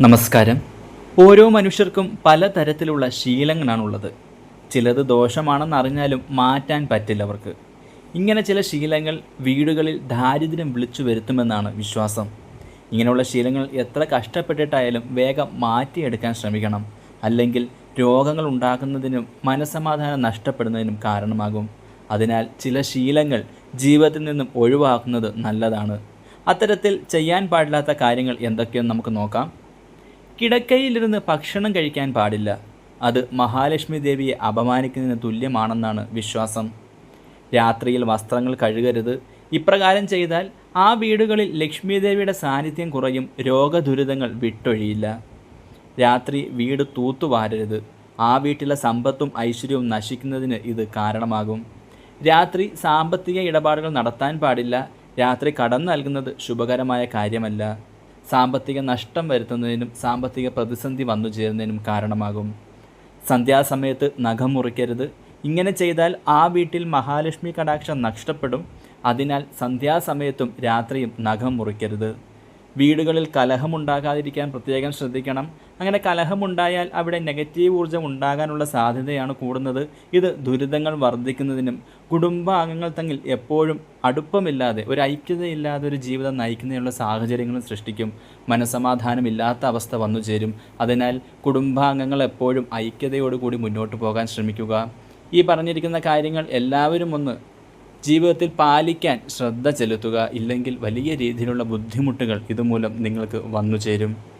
നമസ്കാരം. ഓരോ മനുഷ്യർക്കും പലതരത്തിലുള്ള ശീലങ്ങളാണുള്ളത്. ചിലത് ദോഷമാണെന്നറിഞ്ഞാലും മാറ്റാൻ പറ്റില്ല അവർക്ക്. ഇങ്ങനെ ചില ശീലങ്ങൾ വീടുകളിൽ ദാരിദ്ര്യം വിളിച്ചു വരുത്തുമെന്നാണ് വിശ്വാസം. ഇങ്ങനെയുള്ള ശീലങ്ങൾ എത്ര കഷ്ടപ്പെട്ടിട്ടായാലും വേഗം മാറ്റിയെടുക്കാൻ ശ്രമിക്കണം. അല്ലെങ്കിൽ രോഗങ്ങൾ ഉണ്ടാകുന്നതിനും മനസ്സമാധാനം നഷ്ടപ്പെടുന്നതിനും കാരണമാകും. അതിനാൽ ചില ശീലങ്ങൾ ജീവിതത്തിൽ നിന്നും ഒഴിവാക്കുന്നത് നല്ലതാണ്. അത്തരത്തിൽ ചെയ്യാൻ പാടില്ലാത്ത കാര്യങ്ങൾ എന്തൊക്കെയെന്ന് നമുക്ക് നോക്കാം. കിടക്കയിലിരുന്ന് ഭക്ഷണം കഴിക്കാൻ പാടില്ല. അത് മഹാലക്ഷ്മി ദേവിയെ അപമാനിക്കുന്നതിന് തുല്യമാണെന്നാണ് വിശ്വാസം. രാത്രിയിൽ വസ്ത്രങ്ങൾ കഴുകരുത്. ഇപ്രകാരം ചെയ്താൽ ആ വീടുകളിൽ ലക്ഷ്മി ദേവിയുടെ സാന്നിധ്യം കുറയും, രോഗദുരിതങ്ങൾ വിട്ടൊഴിയില്ല. രാത്രി വീട് തൂത്തുവാരരുത്. ആ വീട്ടിലെ സമ്പത്തും ഐശ്വര്യവും നശിക്കുന്നതിന് ഇത് കാരണമാകും. രാത്രി സാമ്പത്തിക ഇടപാടുകൾ നടത്താൻ പാടില്ല. രാത്രി കടം നൽകുന്നത് ശുഭകരമായ കാര്യമല്ല. സാമ്പത്തിക നഷ്ടം വരുത്തുന്നതിനും സാമ്പത്തിക പ്രതിസന്ധി വന്നു ചേരുന്നതിനും കാരണമാകും. സന്ധ്യാസമയത്ത് നഖം മുറിക്കരുത്. ഇങ്ങനെ ചെയ്താൽ ആ വീട്ടിൽ മഹാലക്ഷ്മി കടാക്ഷം നഷ്ടപ്പെടും. അതിനാൽ സന്ധ്യാസമയത്തും രാത്രിയും നഖം മുറിക്കരുത്. വീടുകളിൽ കലഹമുണ്ടാകാതിരിക്കാൻ പ്രത്യേകം ശ്രദ്ധിക്കണം. അങ്ങനെ കലഹമുണ്ടായാൽ അവിടെ നെഗറ്റീവ് ഊർജ്ജം ഉണ്ടാകാനുള്ള സാധ്യതയാണ് കൂടുന്നത്. ഇത് ദുരിതങ്ങൾ വർദ്ധിക്കുന്നതിനും കുടുംബാംഗങ്ങൾ തമ്മിൽ എപ്പോഴും അടുപ്പമില്ലാതെ ഒരു ഐക്യതയില്ലാതെ ഒരു ജീവിതം നയിക്കുന്നതിനുള്ള സാഹചര്യങ്ങളും സൃഷ്ടിക്കും. മനസ്സമാധാനമില്ലാത്ത അവസ്ഥ വന്നു ചേരും. അതിനാൽ കുടുംബാംഗങ്ങൾ എപ്പോഴും ഐക്യതയോടുകൂടി മുന്നോട്ട് പോകാൻ ശ്രമിക്കുക. ഈ പറഞ്ഞിരിക്കുന്ന കാര്യങ്ങൾ എല്ലാവരും ഒന്ന് ജീവിതത്തിൽ പാലിക്കാൻ ശ്രദ്ധ ചെലുത്തുക. ഇല്ലെങ്കിൽ വലിയ രീതിയിലുള്ള ബുദ്ധിമുട്ടുകൾ ഇതുമൂലം നിങ്ങൾക്ക് വന്നു ചേരും.